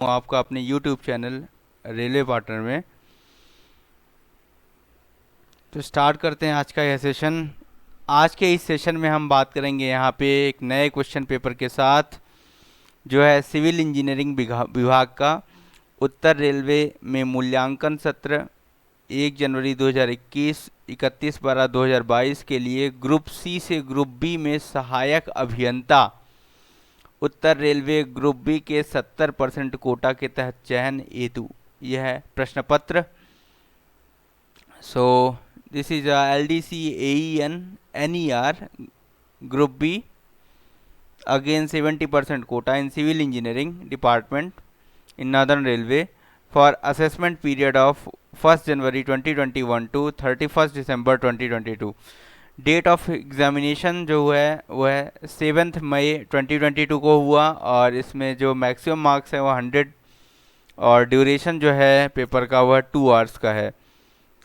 आपका अपने YouTube channel railway partner में। तो स्टार्ट करते हैं आज का यह सेशन। आज के इस सेशन में हम बात करेंगे यहाँ पे एक नए क्वेश्चन पेपर के साथ, जो है सिविल इंजीनियरिंग विभाग का उत्तर रेलवे में मूल्यांकन सत्र 1 जनवरी 2021 31/12/2022 के लिए ग्रुप सी से ग्रुप बी में सहायक अभियंता उत्तर रेलवे ग्रुप बी के 70% कोटा के तहत चयन हेतु यह है प्रश्न पत्र। So this is a LDC AEN NER Group B, again 70% quota in Civil Engineering Department in Northern Railway for assessment period of 1st January 2021 to 31st December 2022। Date of examination जो है वो है 7 मई 2022 को हुआ, और इसमें जो मैक्सिमम मार्क्स है वो 100, और ड्यूरेशन जो है पेपर का वह 2 आवर्स का है।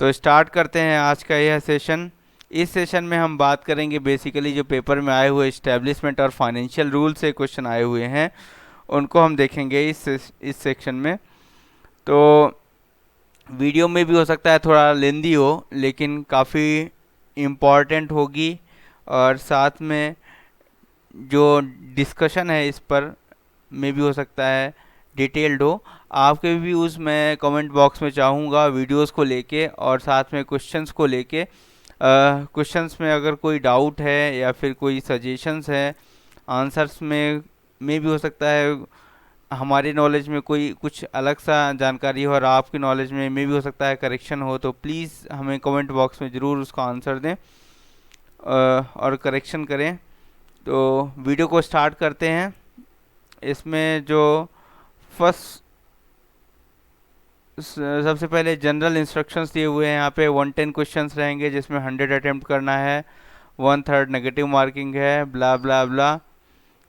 तो स्टार्ट करते हैं आज का यह सेशन। इस सेशन में हम बात करेंगे बेसिकली जो पेपर में आए हुए इस्टेब्लिशमेंट और फाइनेंशियल रूल से क्वेश्चन आए हुए हैं उनको हम देखेंगे इस सेक्शन में। तो वीडियो में भी हो सकता है थोड़ा लेंदी हो, लेकिन काफ़ी इम्पॉर्टेंट होगी, और साथ में जो डिस्कशन है इस पर में भी हो सकता है डिटेल्ड हो। आपके व्यूज़ मैं कमेंट बॉक्स में चाहूँगा वीडियोस को लेके, और साथ में क्वेश्चंस को लेके। क्वेश्चंस में अगर कोई डाउट है या फिर कोई सजेशंस है, आंसर्स में भी हो सकता है हमारे नॉलेज में कोई कुछ अलग सा जानकारी हो और आपकी नॉलेज में भी हो सकता है करेक्शन हो, तो प्लीज़ हमें कमेंट बॉक्स में ज़रूर उसका आंसर दें और करेक्शन करें। तो वीडियो को स्टार्ट करते हैं। इसमें जो फर्स्ट सबसे पहले जनरल इंस्ट्रक्शंस दिए हुए हैं। यहाँ पे 110 क्वेश्चंस रहेंगे जिसमें 100 अटेम्प्ट करना है, 1/3 नेगेटिव मार्किंग है, ब्ला ब्ला ब्ला।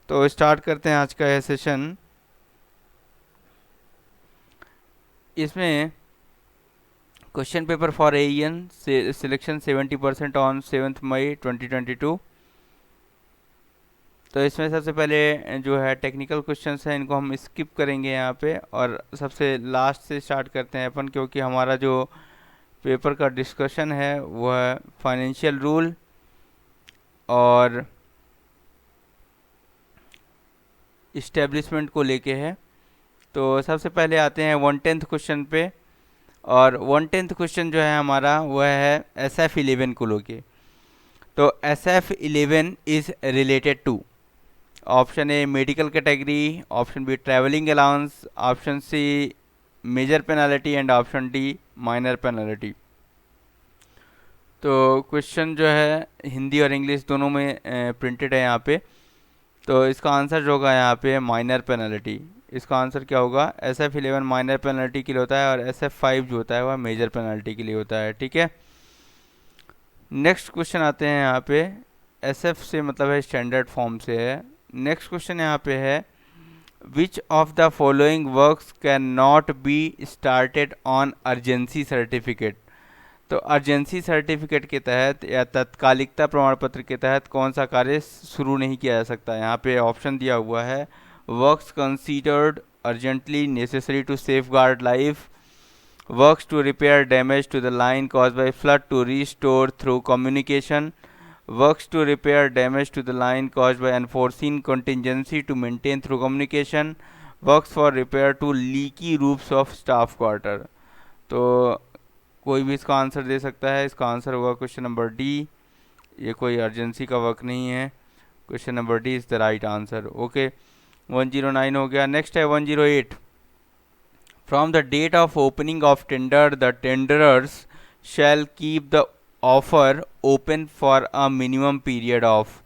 तो स्टार्ट करते हैं आज का यह सेशन। इसमें question paper for AEN selection 70% on 7 मई 2022। तो इसमें सबसे पहले जो है टेक्निकल क्वेश्चंस हैं, इनको हम स्किप करेंगे यहाँ पे, और सबसे लास्ट से स्टार्ट करते हैं अपन, क्योंकि हमारा जो पेपर का डिस्कशन है वह फाइनेंशियल रूल और इस्टेब्लिशमेंट को लेके है। तो सबसे पहले आते हैं 110th क्वेश्चन पे, और 110th क्वेश्चन जो है हमारा वह है SF11 को लेके। तो SF11 is related to option A medical category, option B travelling allowance, option C major penalty and option D minor penalty. तो क्वेश्चन जो है हिंदी और इंग्लिश दोनों में प्रिंटेड है यहाँ पे। तो इसका आंसर जो होगा यहाँ पे माइनर पेनल्टी। इसका आंसर क्या होगा? SF11 माइनर पेनल्टी के लिए होता है, और SF5 जो होता है वह मेजर पेनल्टी के लिए होता है। ठीक है, नेक्स्ट क्वेश्चन आते हैं यहाँ पे। SF से मतलब है स्टैंडर्ड फॉर्म से है। नेक्स्ट क्वेश्चन यहाँ पे है, which of the following works can not be started on urgency certificate. तो अर्जेंसी सर्टिफिकेट के तहत या तत्कालिकता प्रमाण पत्र के तहत कौन सा कार्य शुरू नहीं किया जा सकता? यहाँ पे ऑप्शन दिया हुआ है, works considered urgently necessary to safeguard life, works to repair damage to the line cause by flood to restore through communication, works to repair damage to the line caused by unforeseen contingency to maintain through communication, works for repair to leaky roofs of staff quarter। तो कोई भी इसका answer दे सकता है। इसका answer होगा question number D. ये कोई अर्जेंसी का वर्क नहीं है। Question number D is the right answer. Okay, 109 हो गया। नेक्स्ट है 108। From the date of opening of tender the tenderers shall keep the offer open for a minimum period of.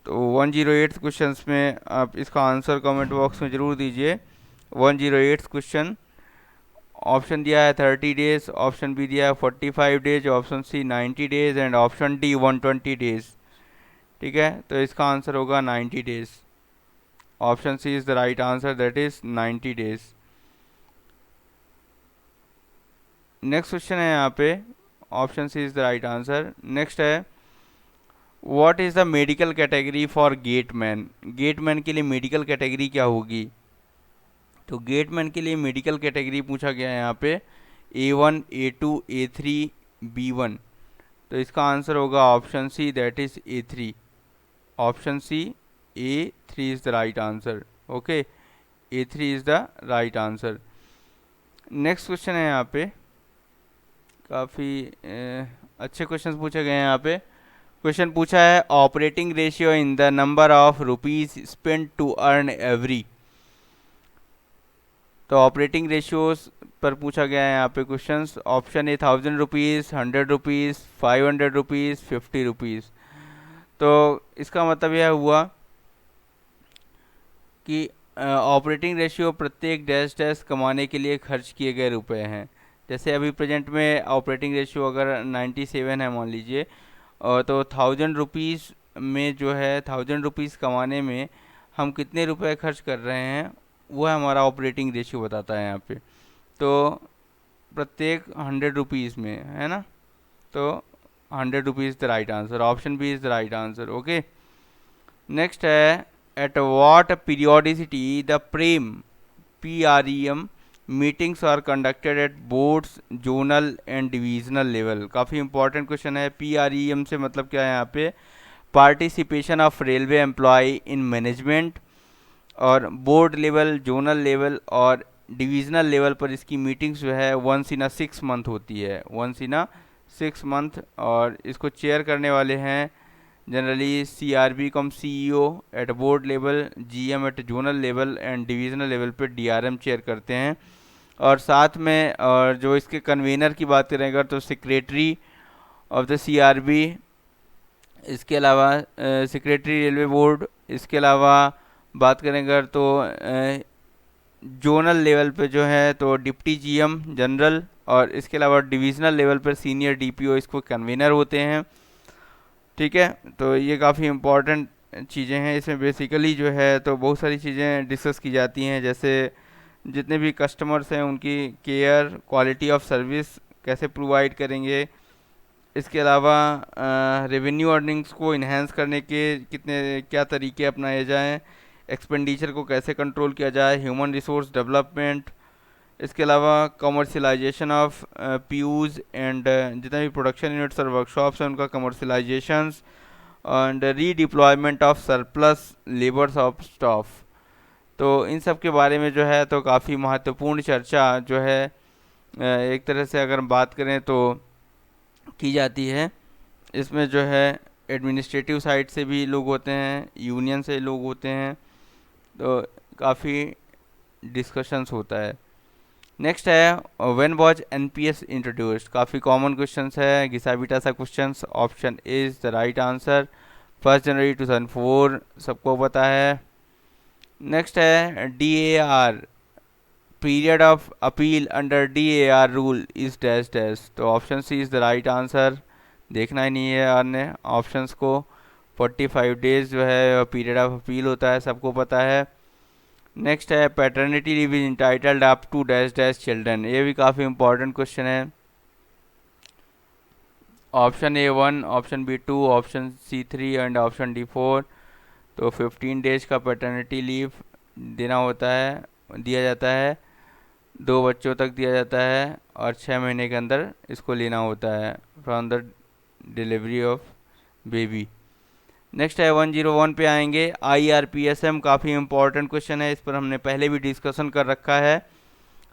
तो 108 question में आप इसका आंसर कमेंट बॉक्स में ज़रूर दीजिए। 108 क्वेश्चन, ऑप्शन दिया है 30 डेज, ऑप्शन बी दिया है 45 days, option C 90 days and option D 120 days. ठीक है, तो इसका आंसर होगा 90 days. Option C is the right answer, that is 90 days. Next question है यहाँ पे, option C is the right answer. Next है, what is the medical category for gateman. Gateman के लिए मेडिकल कैटेगरी क्या होगी? तो गेटमैन के लिए मेडिकल कैटेगरी पूछा गया है यहाँ पे A1 A2 A3 B1। तो इसका आंसर होगा option C, that is A3। Option C A3 is the right answer. Okay, A3 is the right answer. Next question है यहाँ पे, काफ़ी अच्छे क्वेश्चन पूछे गए हैं यहाँ पे। क्वेश्चन पूछा है operating ratio in the number of rupees spent to earn every. तो ऑपरेटिंग रेशियोज पर पूछा गया है यहाँ पे questions. Option A 1000 rupees, 100 rupees, 500 rupees, 50 rupees. तो इसका मतलब यह हुआ कि ऑपरेटिंग रेशियो प्रत्येक डैश डैश कमाने के लिए खर्च किए गए रुपए हैं। जैसे अभी प्रेजेंट में ऑपरेटिंग रेशियो अगर 97 है मान लीजिए, तो 1000 रुपीज़ में जो है 1000 रुपीज़ कमाने में हम कितने रुपए खर्च कर रहे हैं, वो हमारा ऑपरेटिंग रेशियो बताता है यहाँ पे। तो प्रत्येक 100 रुपीज़ में, है ना, तो 100 rupees the right answer. Option B is the right answer. Okay, next है at what periodicity the PREM meetings are conducted at boards, zonal and divisional level. काफ़ी इंपॉर्टेंट क्वेश्चन है। PREM से मतलब क्या है यहाँ पे, participation of railway employ in management. और बोर्ड लेवल, जोनल लेवल और डिविजनल लेवल पर इसकी मीटिंग्स जो है 1 in a 6 month होती है, 1 in a 6 month। और इसको चेयर करने वाले हैं generally CRB cum CEO at board level, GM at zonal level and divisional level पे DRM चेयर करते हैं। और साथ में और जो इसके कन्वीनर की बात करें अगर, तो सेक्रेटरी ऑफ द CRB, इसके अलावा सेक्रेटरी रेलवे बोर्ड, इसके अलावा बात करें अगर तो जोनल लेवल पे जो है तो डिप्टी GM जनरल, और इसके अलावा डिविजनल लेवल पर सीनियर DPO इसको कन्वीनर होते हैं। ठीक है, तो ये काफ़ी इम्पॉर्टेंट चीज़ें हैं। इसमें बेसिकली जो है तो बहुत सारी चीज़ें डिस्कस की जाती हैं, जैसे जितने भी कस्टमर्स हैं उनकी केयर, क्वालिटी ऑफ सर्विस कैसे प्रोवाइड करेंगे। इसके अलावा रेवेन्यू अर्निंग्स को इन्हेंस करने के कितने क्या तरीके अपनाए जाएं, एक्सपेंडिचर को कैसे कंट्रोल किया जाए, ह्यूमन रिसोर्स डेवलपमेंट। इसके अलावा कमर्शलाइजेशन ऑफ PUs एंड जितने भी प्रोडक्शन यूनिट्स और वर्कशॉप्स हैं उनका commercialisations, and redeployment of surplus labours of staff. तो इन सब के बारे में जो है तो काफ़ी महत्वपूर्ण चर्चा जो है एक तरह से अगर बात करें तो की जाती है। इसमें जो है एडमिनिस्ट्रेटिव साइड से भी लोग होते हैं, यूनियन से लोग होते हैं, तो काफ़ी डिस्कशंस होता है। नेक्स्ट है व्हेन वाज NPS इंट्रोड्यूस्ड। काफ़ी कॉमन क्वेश्चंस है, घिसा पिटा सा questions. Option A is the right answer, 1 जनवरी 2004, सबको पता है। नेक्स्ट है DAR, period of appeal under DAR rule is dash dash. तो option C is the right answer. देखना ही नहीं है अन्य ऑप्शंस को। 45 डेज जो है पीरियड ऑफ अपील होता है, सबको पता है। नेक्स्ट है paternity leave is entitled up to dash dash children. ये भी काफ़ी इंपॉर्टेंट क्वेश्चन है। Option A1, option B2, option C3 and option D4। तो 15 डेज का पैटर्निटी लीव देना होता है, दिया जाता है, 2 बच्चों तक दिया जाता है, और 6 महीने के अंदर इसको लेना होता है from the delivery of baby. Next है 101 पे आएंगे। IRPSM काफ़ी इंपॉर्टेंट क्वेश्चन है, इस पर हमने पहले भी डिस्कशन कर रखा है।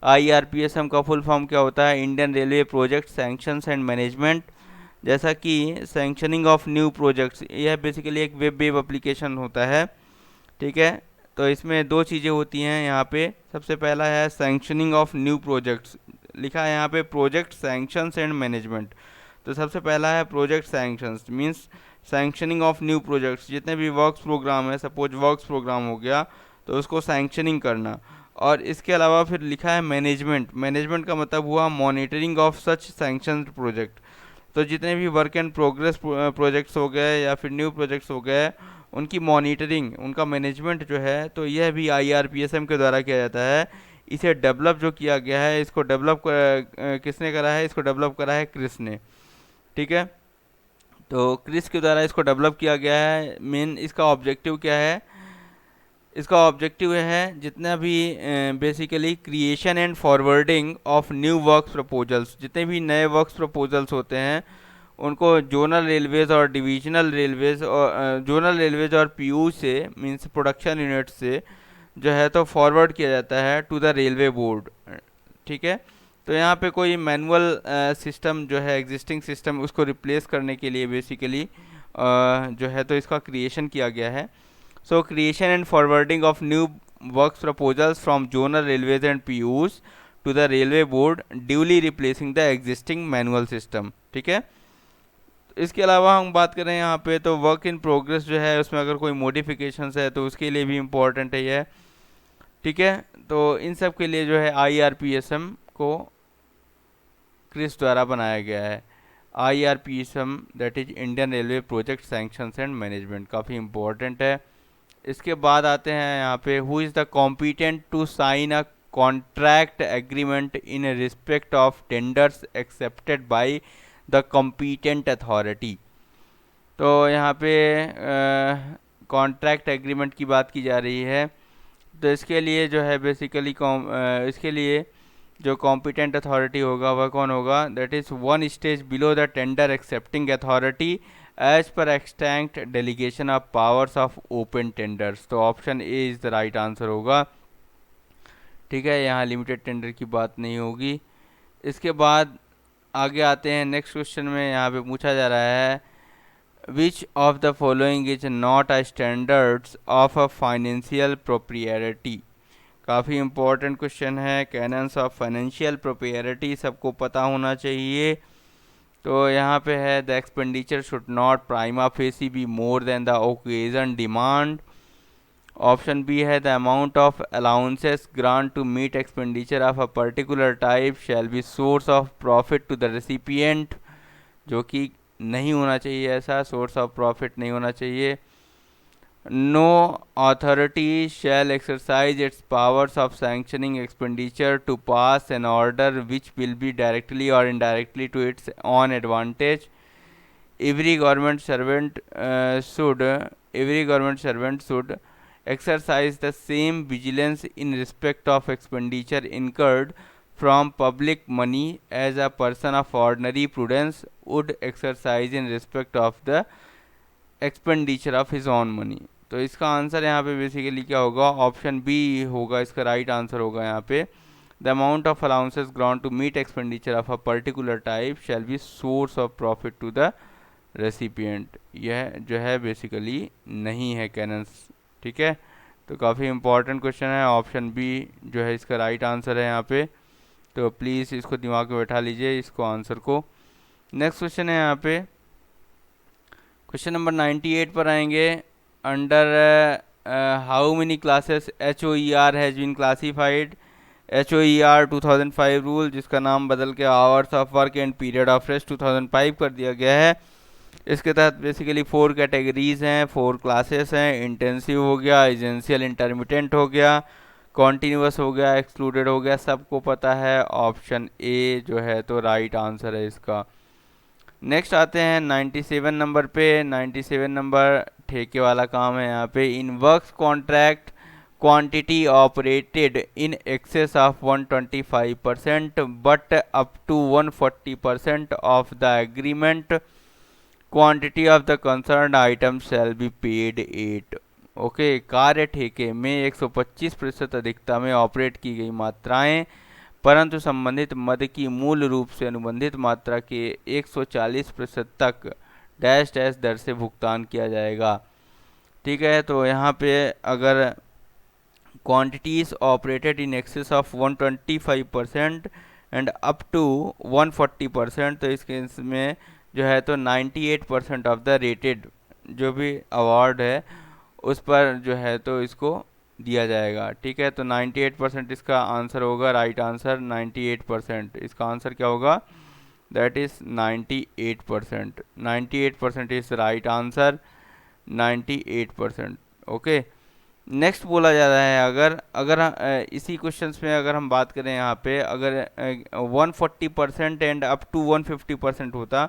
IRPSM का फुल फॉर्म क्या होता है, Indian railway project sanctions and management. जैसा कि सैंक्शनिंग ऑफ न्यू प्रोजेक्ट्स, यह बेसिकली एक वेब एप्लीकेशन होता है। ठीक है, तो इसमें 2 चीज़ें होती हैं यहाँ पे। सबसे पहला है सैंक्शनिंग ऑफ न्यू प्रोजेक्ट्स, लिखा है यहाँ पे प्रोजेक्ट सैंक्शंस एंड मैनेजमेंट। तो सबसे पहला है project sanctions, means sanctioning of new projects, जितने भी वर्क्स प्रोग्राम है, सपोज वर्क्स प्रोग्राम हो गया तो उसको सैंक्शनिंग करना। और इसके अलावा फिर लिखा है मैनेजमेंट। मैनेजमेंट का मतलब हुआ monitoring of such sanctioned project. तो जितने भी वर्क एंड प्रोग्रेस प्रोजेक्ट्स हो गए या फिर न्यू प्रोजेक्ट्स हो गए, उनकी मॉनिटरिंग, उनका मैनेजमेंट जो है तो यह भी IRPSM के द्वारा किया जाता है। इसे डेवलप जो किया गया है, इसको डेवलप किसने करा है, इसको डेवलप करा है क्रिस ने। ठीक है, तो क्रिस के द्वारा इसको डेवलप किया गया है। मेन इसका ऑब्जेक्टिव क्या है इसका ऑब्जेक्टिव है जितना भी basically creation and forwarding of new works proposals, जितने भी नए वर्क्स प्रपोजल्स होते हैं उनको जोनल रेलवेज और डिवीजनल रेलवेज और जोनल रेलवेज और पीयू से मींस प्रोडक्शन यूनिट से जो है तो फॉरवर्ड किया जाता है टू द रेलवे बोर्ड। ठीक है, तो यहाँ पे कोई मैनुअल सिस्टम जो है एग्जिस्टिंग सिस्टम उसको रिप्लेस करने के लिए बेसिकली जो है तो इसका क्रिएशन किया गया है। So creation and forwarding of new works proposals from zonal railways and PUs to the railway board duly replacing the existing manual system. ठीक है, इसके अलावा हम बात करें यहाँ पे तो वर्क इन प्रोग्रेस जो है उसमें अगर कोई मॉडिफिकेशंस है तो उसके लिए भी इम्पोर्टेंट है ये। ठीक है, तो इन सब के लिए जो है IRPSM को क्रिस द्वारा बनाया गया है। IRPSM that is Indian railway project sanctions and management, काफ़ी इम्पोर्टेंट है। इसके बाद आते हैं यहाँ पे who is the competent to sign a contract agreement in respect of tenders accepted by the competent authority. तो यहाँ पे कॉन्ट्रैक्ट एग्रीमेंट की बात की जा रही है, तो इसके लिए जो है बेसिकली इसके लिए जो कॉम्पिटेंट अथॉरिटी होगा वह कौन होगा, that is one stage below the tender accepting authority as per extent delegation of powers of open tenders. तो option A is the right answer होगा। ठीक है, यहाँ लिमिटेड टेंडर की बात नहीं होगी। इसके बाद आगे आते हैं नेक्स्ट क्वेश्चन में, यहाँ पे पूछा जा रहा है which of the following is not a standards of a financial propriety. काफ़ी इंपॉर्टेंट क्वेश्चन है, कैनन्स ऑफ फाइनेंशियल प्रोप्रियरिटी सबको पता होना चाहिए। तो यहाँ पे है the expenditure should not prima facie be more than the occasion demand. Option B है the amount of allowances grant to meet expenditure of a particular type shall be source of profit to the recipient, जो कि नहीं होना चाहिए, ऐसा source of profit नहीं होना चाहिए। No authority shall exercise its powers of sanctioning expenditure to pass an order which will be directly और indirectly to its own advantage. Every government servant should exercise the same vigilance in respect of expenditure incurred from public money as a person of ordinary prudence would exercise in respect of the expenditure of his own money। तो इसका answer यहाँ पे basically क्या होगा, option B होगा इसका right answer होगा यहाँ पे the amount of allowances grant to meet expenditure of a particular type shall be source of profit to the recipient. यह जो है बेसिकली नहीं है कैनन्स। ठीक है, तो काफ़ी इंपॉर्टेंट क्वेश्चन है, ऑप्शन बी जो है इसका राइट आंसर है यहाँ पे। तो प्लीज़ इसको दिमाग में बैठा लीजिए इसको आंसर को। नेक्स्ट क्वेश्चन है यहाँ पे क्वेश्चन नंबर 98 पर आएंगे। Under how many classes HOER has been classified. HOER 2005 रूल, जिसका नाम बदल के hours of work and period of rest 2005 कर दिया गया है। इसके तहत बेसिकली 4 कैटेगरीज हैं, 4 क्लासेस हैं। इंटेंसिव हो गया, एजेंशियल इंटरमिटेंट हो गया, कॉन्टीन्यूअस हो गया, एक्सक्लूडेड हो गया, सबको पता है। ऑप्शन ए जो है तो राइट आंसर है इसका। नेक्स्ट आते हैं 97 नंबर पे। 97 नंबर ठेके वाला काम है यहाँ पे। In works contract quantity operated in excess of 125% but up to 140% of the agreement quantity of the concern item shall be paid at. Okay, कार्य ठेके में 125% अधिकता में ऑपरेट की गई मात्राएं परंतु संबंधित मद की मूल रूप से अनुबंधित मात्रा के 140% तक डैश डैश दर से भुगतान किया जाएगा। ठीक है, तो यहाँ पे अगर quantities operated in excess of 125% and up to 140%, तो इस केस में जो है तो 98% ऑफ द रेटेड जो भी अवार्ड है उस पर जो है तो इसको दिया जाएगा। ठीक है, तो 98% इसका आंसर होगा, राइट आंसर 98%। इसका आंसर क्या होगा, that is 98%। 98% is right answer, 98%। Okay, next बोला जा रहा है अगर इसी क्वेश्चंस में अगर हम बात करें यहाँ पे अगर 140% एंड अप टू 150% होता।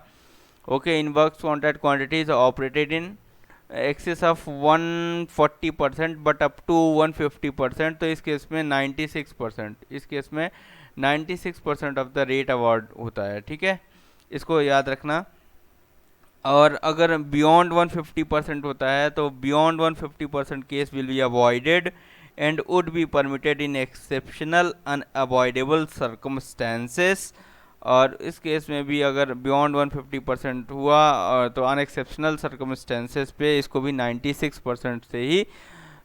Okay, in works contract quantities operated in excess of 140% but up to 150%, तो इस केस में 96%, इस केस में 96% ऑफ द रेट अवार्ड होता है। ठीक है, इसको याद रखना। और अगर बियॉन्ड 150% होता है तो beyond 150% case will be avoided and would be permitted in exceptional unavoidable circumstances. और इस केस में भी अगर बियॉन्ड 150% हुआ तो अनएक्सेप्शनल सर्कमस्टेंसेस पे इसको भी 96% से ही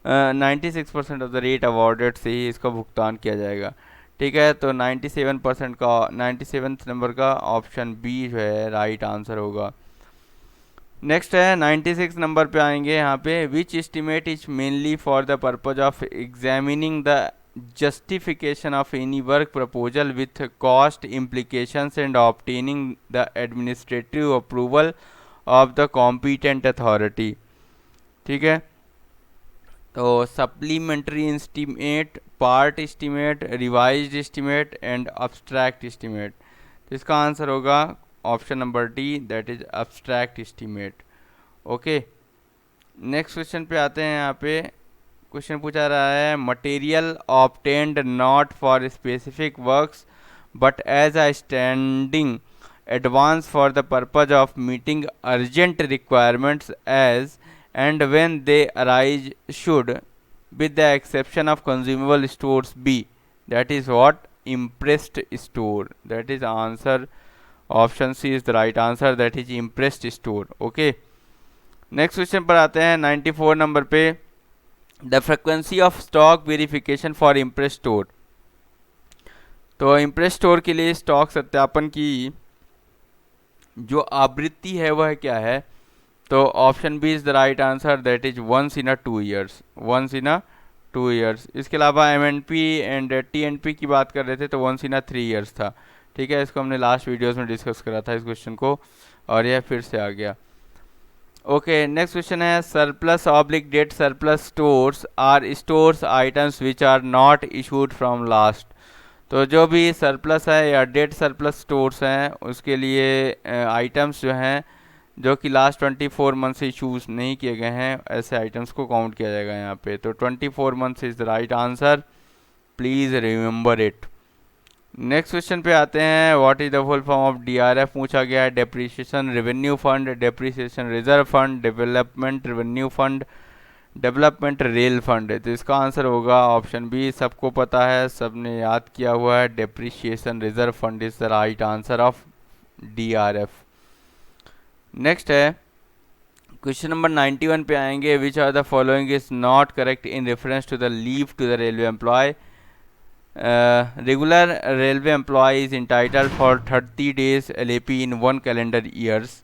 96% ऑफ द रेट अवॉर्डेड से ही इसका भुगतान किया जाएगा। ठीक है, तो 97% का 97 नंबर का ऑप्शन बी जो है राइट आंसर होगा। नेक्स्ट है 96 नंबर पे आएंगे यहाँ पे, which estimate is mainly for the purpose of examining the justification of any work proposal with cost implications and obtaining the administrative approval of the competent authority। ठीक है, तो supplementary estimate, part estimate, revised estimate and abstract estimate. तो इसका answer होगा option number D, that is abstract estimate. Okay, next question पे आते हैं। यहाँ पे क्वेश्चन पूछा रहा है, material obtained not for specific works but as a standing advance for the purpose of meeting urgent requirements as and when they arise should, with the exception of consumable stores, be, that is what, impressed store, that is answer, option C is the right answer, that is impressed store। okay, next question पर आते हैं 94 number पे, the frequency of stock verification for impressed store। तो impressed store के लिए stock सत्यापन की जो आवृत्ति है वह क्या है? तो option B is the right answer, that is once in a 2 years, once in a 2 years. इसके अलावा एमएनपी एंड टीएनपी की बात कर रहे थे तो वंस इन अ 3 ईयर्स था। ठीक है, इसको हमने लास्ट वीडियोस में डिस्कस करा था इस क्वेश्चन को, और यह फिर से आ गया। ओके, नेक्स्ट क्वेश्चन है, surplus oblique date surplus stores are stores items which are not issued from last. तो जो भी सरप्लस है या डेट सरप्लस स्टोर्स हैं उसके लिए आइटम्स जो हैं जो कि लास्ट 24 मंथ से इशूज़ नहीं किए गए हैं, ऐसे आइटम्स को काउंट किया जाएगा यहाँ पे। तो 24 months is the right answer, please remember it. Next question पे आते हैं, what is the full form of DRF पूछा गया है। Depreciation revenue fund, depreciation reserve fund, development revenue fund, development rail fund. तो इसका आंसर होगा ऑप्शन बी, सबको पता है, सबने याद किया हुआ है, depreciation reserve fund is the right answer of DRF. Next है क्वेश्चन नंबर 91 पे आएंगे, which are the following is not correct in reference to the leave to the railway employ. Regular railway employ is entitled for 30 days LAP in 1 calendar years।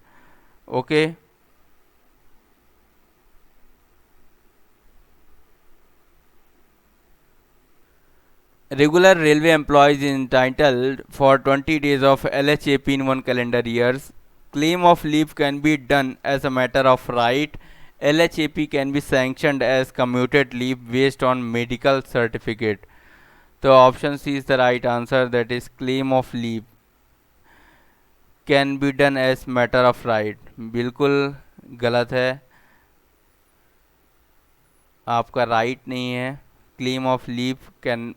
ओके, regular railway employees is entitled for 20 days of LHAP in 1 calendar years। Claim of leave can be done as a matter of right। LHAP can be sanctioned as commuted leave based on medical certificate। तो option C is the right answer, that is claim of leave can be done as matter of right. बिल्कुल गलत है, आपका right नहीं है। Claim of leave can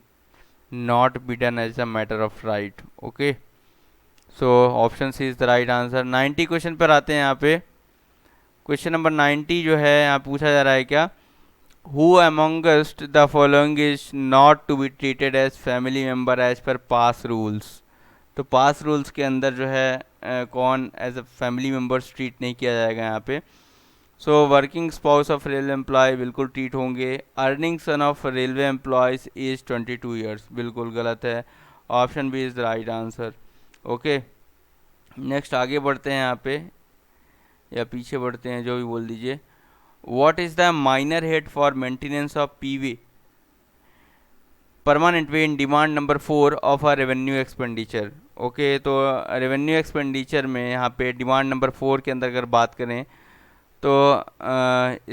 not be done as a matter of right. Okay, so option C is the right answer. 90 question पर आते हैं। यहाँ पे क्वेश्चन नंबर 90 जो है यहाँ पूछा जा रहा है क्या, who amongst the following is not to be treated as family member as per pass rules. तो पास रूल्स के अंदर जो है कौन as a family members treat नहीं किया जाएगा यहाँ पे। So working spouse of railway employ बिल्कुल ट्रीट होंगे। Earning son of railway employees as 22 years, बिल्कुल गलत है। Option B is the right answer. Okay, next आगे बढ़ते हैं यहाँ पे, या पीछे बढ़ते हैं, जो भी बोल दीजिए। What is the minor head for maintenance of PV permanent way in demand number 4 of a revenue expenditure. Okay, तो रेवेन्यू एक्सपेंडिचर में यहाँ पे डिमांड नंबर 4 के अंदर अगर बात करें तो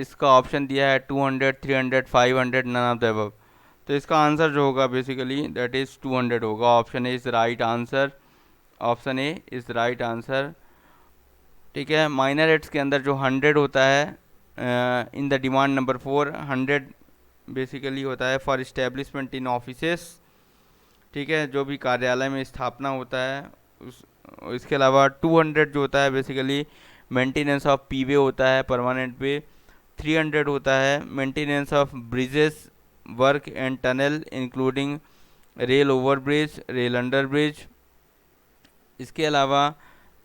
इसका ऑप्शन दिया है 200, 300, 500, नन ऑफ द अबव। तो इसका आंसर जो होगा बेसिकली दैट इज़ 200 होगा। Option A is right answer, option A is right answer. ठीक है, माइनर हेड्स के अंदर जो 100 होता है in the demand number 4, 100 basically होता है फॉर इस्टेब्लिशमेंट इन ऑफिसेस, ठीक है, जो भी कार्यालय में स्थापना होता है उस। इसके अलावा 200 जो होता है बेसिकली मेंटेनेंस ऑफ पीवे होता है, परमानेंट पे। 300 होता है maintenance of bridges work and tunnel including rail over bridge, rail under bridge. इसके अलावा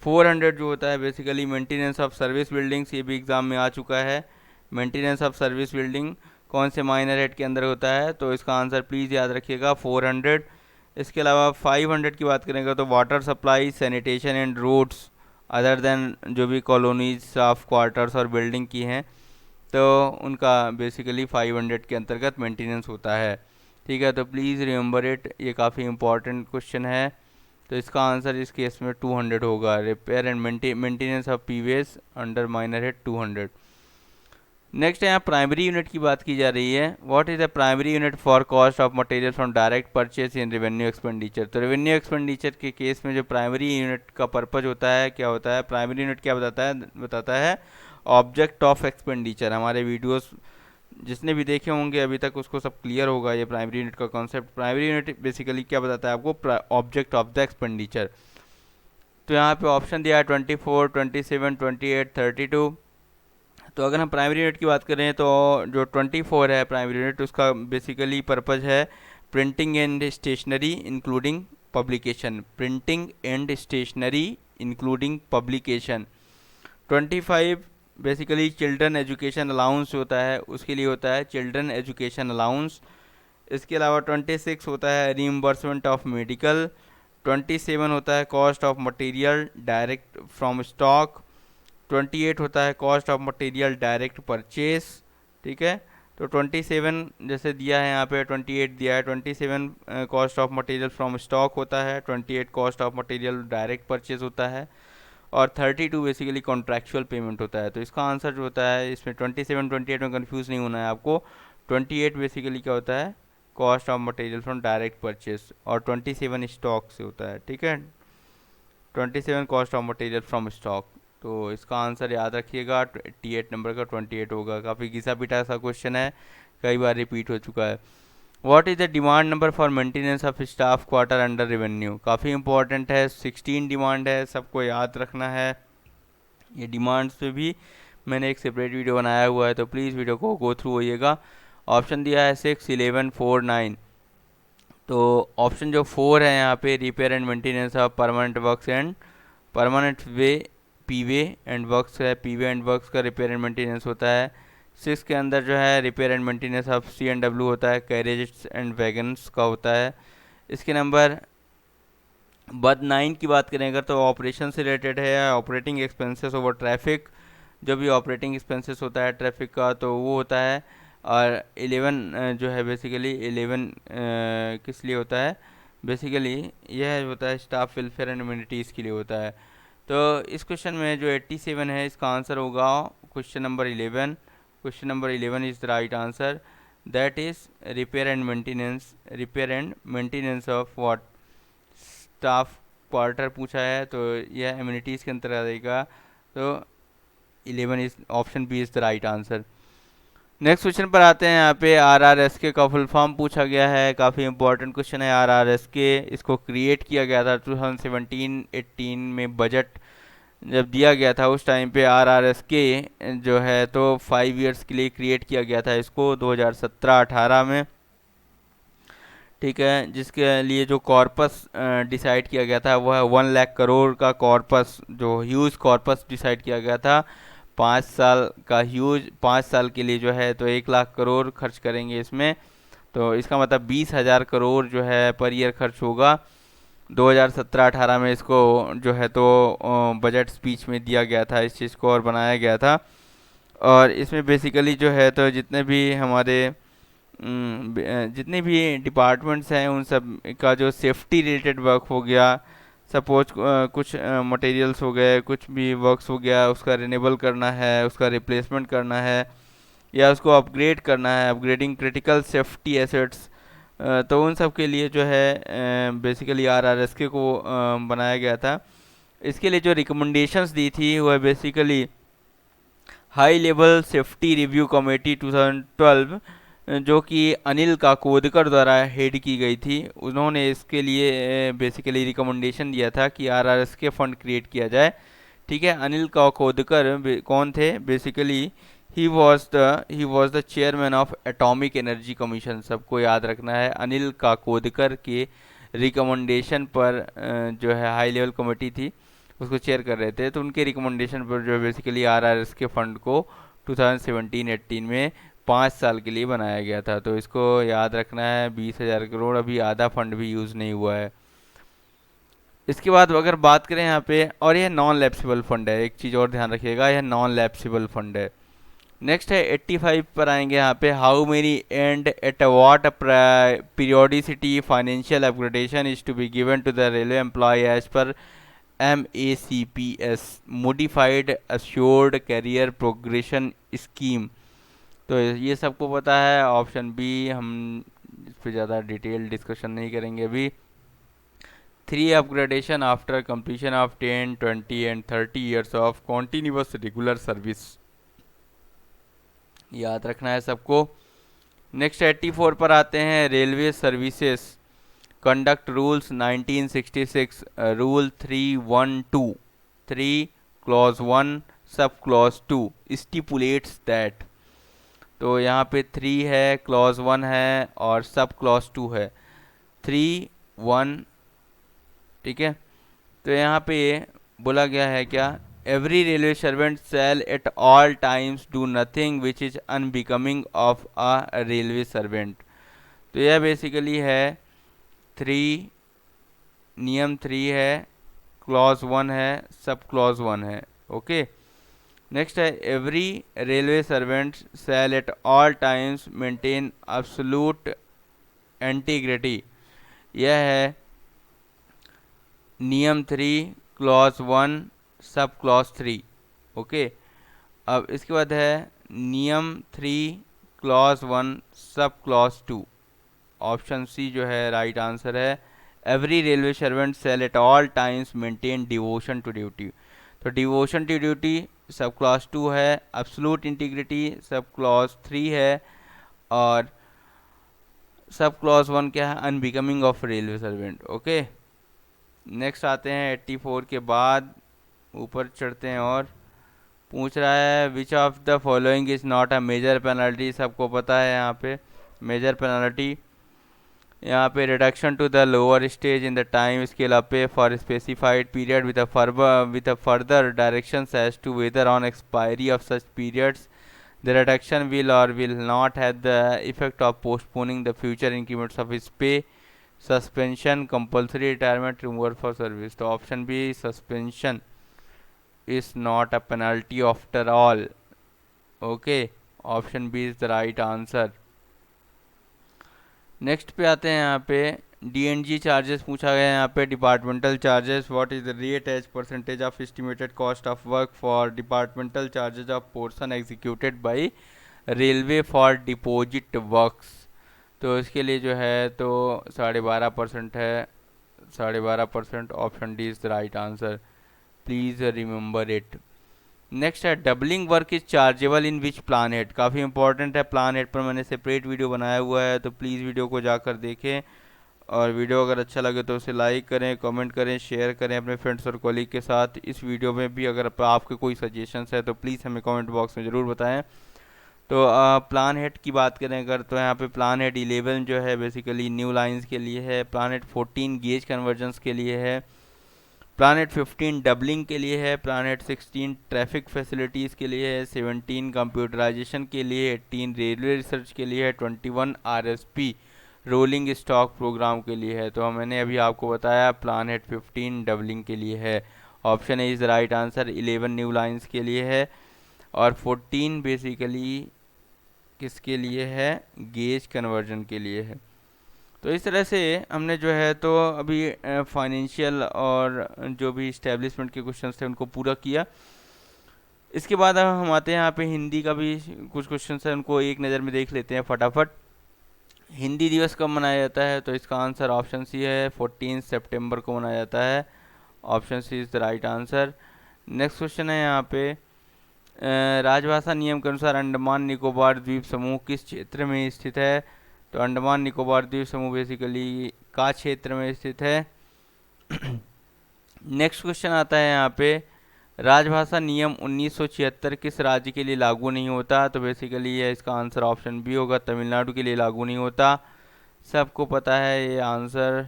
400 जो होता है basically maintenance of service buildings, ये भी एग्ज़ाम में आ चुका है। मेंटेनेंस ऑफ सर्विस बिल्डिंग कौन से माइनर हेड के अंदर होता है, तो इसका आंसर प्लीज़ याद रखिएगा 400। इसके अलावा 500 की बात करेंगे तो water supply, sanitation and roads other than जो भी कॉलोनीज ऑफ क्वार्टर्स और बिल्डिंग की हैं, तो उनका बेसिकली 500 के अंतर्गत मेंटेनेंस होता है, ठीक है। तो प्लीज़ रिमेंबर इट, ये काफ़ी इंपॉर्टेंट क्वेश्चन है। तो इसका आंसर इस केस में 200 होगा, repair and maintenance of PVS under minor head 200। Next यहाँ प्राइमरी यूनिट की बात की जा रही है। What is the primary unit for cost of material from direct purchase in revenue expenditure. तो रेवेन्यू एक्सपेंडिचर के केस में जो प्राइमरी यूनिट का पर्पज होता है, क्या होता है, प्राइमरी यूनिट क्या बताता है ऑब्जेक्ट ऑफ एक्सपेंडिचर। हमारे वीडियोस जिसने भी देखे होंगे अभी तक उसको सब क्लियर होगा ये प्राइमरी यूनिट का कॉन्सेप्ट। प्राइमरी यूनिट बेसिकली क्या बताता है आपको, ऑब्जेक्ट ऑफ द एक्सपेंडिचर। तो यहाँ पे ऑप्शन दिया है 24, 27, 28, 32। तो अगर हम प्राइमरी यूनिट की बात करें तो जो 24 है प्राइमरी यूनिट, उसका बेसिकली पर्पज है printing and stationery including publication, printing and stationery including publication. 25 basically children education allowance होता है, उसके लिए होता है चिल्ड्रन एजुकेशन अलाउंस। इसके अलावा 26 होता है रीइंबर्समेंट ऑफ मेडिकल। 27 होता है cost of material direct from stock. 28 होता है cost of material direct purchase, ठीक है। तो 27 जैसे दिया है यहाँ पे 28 दिया है, 27 cost of material from stock होता है, 28 cost of material direct purchase होता है, और 32 बेसिकली कॉन्ट्रैक्चुअल पेमेंट होता है। तो इसका आंसर जो होता है इसमें 27 28 में कंफ्यूज नहीं होना है आपको। 28 बेसिकली क्या होता है cost of material from direct purchase, और 27 स्टॉक से होता है, ठीक है। 27 cost of material from stock. तो इसका आंसर याद रखिएगा 88 नंबर का 28 होगा। काफ़ी घिसा पिटा सा क्वेश्चन है, कई बार रिपीट हो चुका है। What is the demand number for maintenance of staff quarter under revenue. काफ़ी इंपॉर्टेंट है, 16 डिमांड है, सबको याद रखना है। ये डिमांड्स पे भी मैंने एक सेपरेट वीडियो बनाया हुआ है, तो प्लीज़ वीडियो को गो थ्रू होइएगा। ऑप्शन दिया है 6, 11, 4, 9। तो ऑप्शन जो 4 है यहाँ पे repair and maintenance of permanent works and permanent way P way and works है, पीवे एंड वर्क्स का रिपेयर एंड मेंटेनेंस होता है। 6 के अंदर जो है repair and maintenance of C&W होता है, कैरेजेस एंड वैगन्स का होता है। इसके नंबर बाद 9 की बात करें अगर तो ऑपरेशन से रिलेटेड है, ऑपरेटिंग एक्सपेंसेस ओवर ट्रैफिक, जो भी ऑपरेटिंग एक्सपेंसेस होता है ट्रैफिक का तो वो होता है। और 11 जो है बेसिकली 11 किस लिए होता है, बेसिकली यह होता है स्टाफ वेलफेयर एंड अम्यूनिटीज़ के लिए होता है। तो इस क्वेश्चन में जो 87 है इसका आंसर होगा question number 11। Question number 11 is the right answer, that is repair and maintenance of what staff quarter पूछा है, तो यह एम्यूनिटीज़ के अंतर्गत आएगा। तो 11 is option B is the right answer. Next question पर आते हैं। यहाँ पे RRSK का फुल फॉर्म पूछा गया है, काफ़ी इंपॉर्टेंट क्वेश्चन है। RRSK इसको क्रिएट किया गया था 2017-18 में, बजट जब दिया गया था उस टाइम पे RRSK जो है तो 5 इयर्स के लिए क्रिएट किया गया था इसको 2017-18 में, ठीक है। जिसके लिए जो कॉर्पस डिसाइड किया गया था वो है 1 लाख करोड़ का कॉर्पस, जो ह्यूज कॉर्पस डिसाइड किया गया था 5 साल का ह्यूज। 5 साल के लिए जो है तो 1 लाख करोड़ खर्च करेंगे इसमें, तो इसका मतलब 20,000 करोड़ जो है पर ईयर खर्च होगा। 2017-18 में इसको जो है तो बजट स्पीच में दिया गया था इस चीज़ को और बनाया गया था। और इसमें बेसिकली जो है तो जितने भी हमारे जितने भी डिपार्टमेंट्स हैं उन सब का जो सेफ्टी रिलेटेड वर्क हो गया, सपोज कुछ मटेरियल्स हो गए, कुछ भी वर्क्स हो गया, उसका रिन्यूएबल करना है, उसका रिप्लेसमेंट करना है, या उसको अपग्रेड करना है, अपग्रेडिंग क्रिटिकल सेफ्टी एसेट्स, तो उन सब के लिए जो है बेसिकली RRSK को बनाया गया था। इसके लिए जो रिकमेंडेशंस दी थी वह basically high level safety review committee 2012 जो कि अनिल काकोदकर द्वारा हेड की गई थी, उन्होंने इसके लिए बेसिकली रिकमेंडेशन दिया था कि आरआरएस के फंड क्रिएट किया जाए। ठीक है, अनिल काकोदकर कौन थे? Basically he was the chairman of atomic energy commission. सबको याद रखना है, अनिल काकोदकर के रिकमेंडेशन पर जो है हाई लेवल कमेटी थी उसको चेयर कर रहे थे, तो उनके रिकमेंडेशन पर जो बेसिकली आरआरएस के फंड को 2017-18 में 5 साल के लिए बनाया गया था। तो इसको याद रखना है, 20,000 करोड़, अभी आधा फंड भी यूज़ नहीं हुआ है। इसके बाद अगर बात करें यहाँ पे, और यह नॉन लैप्सिबल फंड है, एक चीज़ और ध्यान रखिएगा, यह नॉन लैप्सिबल फंड है। नेक्स्ट है 85 पर आएंगे यहाँ पे, how many and at what periodicity financial upgradation is to be given to the railway employ as per MACPS modified assured career progression scheme. तो ये सबको पता है, ऑप्शन बी। हम इस पर ज़्यादा डिटेल डिस्कशन नहीं करेंगे अभी। 3 upgradation after completion of 10, 20 and 30 years of continuous regular service, याद रखना है सबको। नेक्स्ट 84 पर आते हैं, railway services conduct rules 1966, rule 312 3 clause 1 सब क्लॉज 2 स्टिपुलेट्स दैट। तो यहाँ पे 3 है, क्लॉज 1 है और सब क्लॉज 2 है, 3 1। ठीक है, तो यहाँ पे बोला गया है क्या? Every railway servant shall at all times do nothing which is unbecoming of a railway servant. तो यह बेसिकली है 3, नियम 3 है, क्लॉज 1 है, सब क्लॉज 1 है। ओके, नेक्स्ट है, every railway servant shall at all times maintain absolute integrity, यह है नियम 3 क्लॉज 1 सब क्लॉज 3। ओके, अब इसके बाद है नियम 3 क्लॉज 1 सब क्लॉज 2। ऑप्शन सी जो है राइट आंसर है। Every railway servant shall at all times maintain devotion to duty. तो devotion to duty sub clause 2 है, एब्सोल्यूट इंटीग्रिटी सब क्लॉज 3 है, और सब क्लॉज 1 क्या है? Unbecoming of railway servant. Okay, next आते हैं 84 के बाद, ऊपर चढ़ते हैं और पूछ रहा है which of the following is not a major penalty. सबको पता है यहाँ पे मेजर पेनल्टी, यहाँ पे reduction to the lower stage in the time scale up for specified period with a further directions as to whether on expiry of such periods the reduction will और will not have the effect of postponing the future increments of his pay, suspension, compulsory retirement, removal for service. तो option B, suspension is not a penalty after all. Okay, option B is the right answer. Next पे आते हैं, यहाँ पे DNG charges पूछा गया है। यहाँ पे departmental charges, what is the rate as percentage of estimated cost of work for departmental charges of portion executed by railway for deposit works. तो इसके लिए जो है तो 12.5% है, 12.5%। Option D is the right answer, please remember it. Next है, doubling work is chargeable in which planet. काफ़ी important है, प्लानेट पर मैंने सेपरेट वीडियो बनाया हुआ है, तो प्लीज़ वीडियो को जाकर देखें। और वीडियो अगर अच्छा लगे तो उसे लाइक करें, कमेंट करें, शेयर करें अपने फ्रेंड्स और कॉलीग के साथ। इस वीडियो में भी अगर आपके कोई सजेशंस है तो प्लीज़ हमें कमेंट बॉक्स में ज़रूर बताएं। तो प्लान हेड की बात करें अगर, तो यहाँ पे प्लान हेड 11 जो है बेसिकली न्यू लाइंस के लिए है, प्लानेट 14 गेज कन्वर्जन्स के लिए है, प्लानेट 15 डबलिंग के लिए है, प्लानेट 16 ट्रैफिक फैसिलिटीज़ के लिए है, 17 कंप्यूटराइजेशन के लिए, 18 रेलवे रिसर्च के लिए है, 21 RSP रोलिंग स्टॉक प्रोग्राम के लिए है। तो मैंने अभी आपको बताया प्लानेट 15 डबलिंग के लिए है। Option A is the right answer. 11 new lines के लिए है और 14 बेसिकली किसके लिए है? गेज कन्वर्जन के लिए है। तो इस तरह से हमने जो है तो अभी फाइनेंशियल और जो भी इस्टेब्लिशमेंट के क्वेश्चंस थे उनको पूरा किया। इसके बाद अब हम आते हैं यहाँ पे हिंदी का भी कुछ क्वेश्चंस है, उनको एक नज़र में देख लेते हैं फटाफट। हिंदी दिवस कब मनाया जाता है? तो इसका आंसर ऑप्शन सी है, 14 सितंबर को मनाया जाता है। Option C is the right answer. Next question है यहाँ पे, राजभाषा नियम के अनुसार अंडमान निकोबार द्वीप समूह किस क्षेत्र में स्थित है? तो अंडमान निकोबार द्वीप समूह बेसिकली का क्षेत्र में स्थित है। नेक्स्ट क्वेश्चन आता है यहाँ पे, राजभाषा नियम 1976 किस राज्य के लिए लागू नहीं होता? तो बेसिकली ये इसका आंसर ऑप्शन बी होगा, तमिलनाडु के लिए लागू नहीं होता। सबको पता है ये आंसर।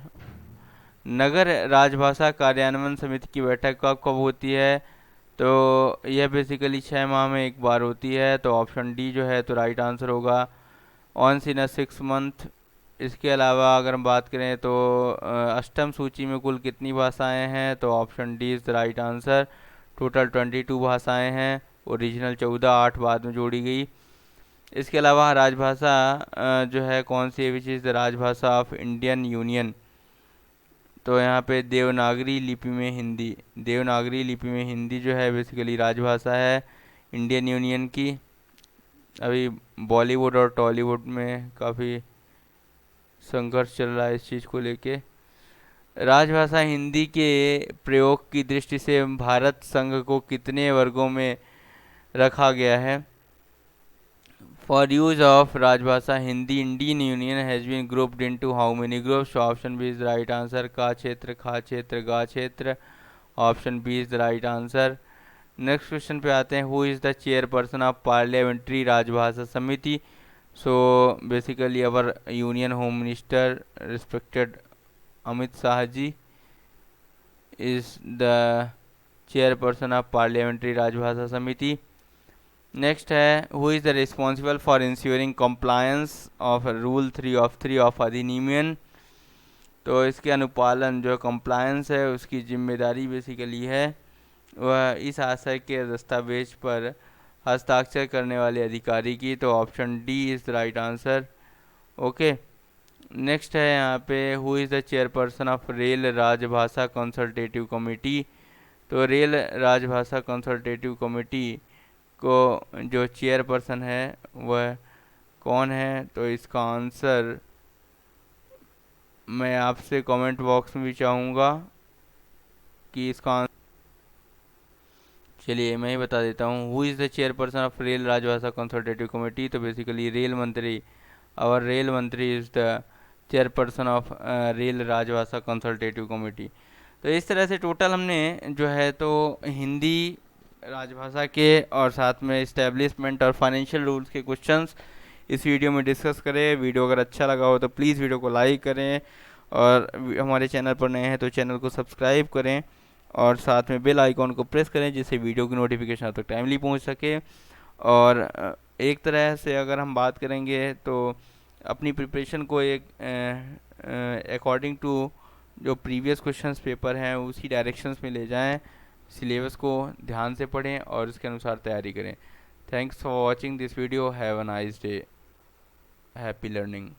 नगर राजभाषा कार्यान्वयन समिति की बैठक कब होती है? तो यह बेसिकली 6 माह में एक बार होती है। तो ऑप्शन डी जो है तो राइट आंसर होगा, ऑनस इन 6 मंथ। इसके अलावा अगर हम बात करें तो अष्टम सूची में कुल कितनी भाषाएं हैं? तो option D is the right answer, total 22 भाषाएं हैं। ओरिजिनल 14, 8 बाद में जोड़ी गई। इसके अलावा राजभाषा जो है कौन सी है, विच इज़ द राजभाषा ऑफ इंडियन यूनियन? तो यहाँ पे देवनागरी लिपि में हिंदी, देवनागरी लिपि में हिंदी जो है बेसिकली राजभाषा है इंडियन यूनियन की। अभी बॉलीवुड और टॉलीवुड में काफ़ी संघर्ष चल रहा है इस चीज़ को लेके। राजभाषा हिंदी के प्रयोग की दृष्टि से भारत संघ को कितने वर्गों में रखा गया है? फॉर यूज ऑफ राजभाषा Hindi Indian union has been grouped into how many groups? Option B is right answer, का क्षेत्र, खा क्षेत्र, गा क्षेत्र। Option B is the right answer. Next question पे आते हैं, who is the chairperson of parliamentary राजभाषा समिति? So basically our union home minister respected Amit Shah ji is the chairperson of parliamentary राजभाषा समिति। नेक्स्ट है, who is the responsible for ensuring compliance of rule 3 of अधिनियम? तो इसके अनुपालन जो कंप्लायंस है उसकी जिम्मेदारी बेसिकली है वह इस आशय के दस्तावेज पर हस्ताक्षर करने वाले अधिकारी की। तो option D is the right answer. Okay, next है यहाँ पे, who is the chairperson of rail राजभाषा कंसल्टेटिव कमेटी? तो रेल राजभाषा कंसल्टेटिव कमेटी को जो चेयरपर्सन है वह कौन है? तो इसका आंसर मैं आपसे कमेंट बॉक्स में भी चाहूँगा कि इसका चलिए मैं ही बता देता हूँ, who is the chairperson of rail राजभाषा कंसल्टेटिव कमेटी? तो बेसिकली रेल मंत्री, और रेल मंत्री is the chairperson of rail राजभाषा कंसल्टेटिव कमेटी। तो इस तरह से टोटल हमने जो है तो हिंदी राजभाषा के और साथ में इस्टेब्लिशमेंट और फाइनेंशियल रूल्स के क्वेश्चंस इस वीडियो में डिस्कस करें। वीडियो अगर अच्छा लगा हो तो प्लीज़ वीडियो को लाइक करें, और हमारे चैनल पर नए हैं तो चैनल को सब्सक्राइब करें, और साथ में बेल आइकॉन को प्रेस करें जिससे वीडियो की नोटिफिकेशन आप तक टाइमली पहुंच सके। और एक तरह से अगर हम बात करेंगे तो अपनी प्रिपरेशन को एक अकॉर्डिंग टू जो प्रीवियस क्वेश्चंस पेपर हैं उसी डायरेक्शंस में ले जाएं। सिलेबस को ध्यान से पढ़ें और उसके अनुसार तैयारी करें। Thanks for watching this video. Have a nice day. Happy learning.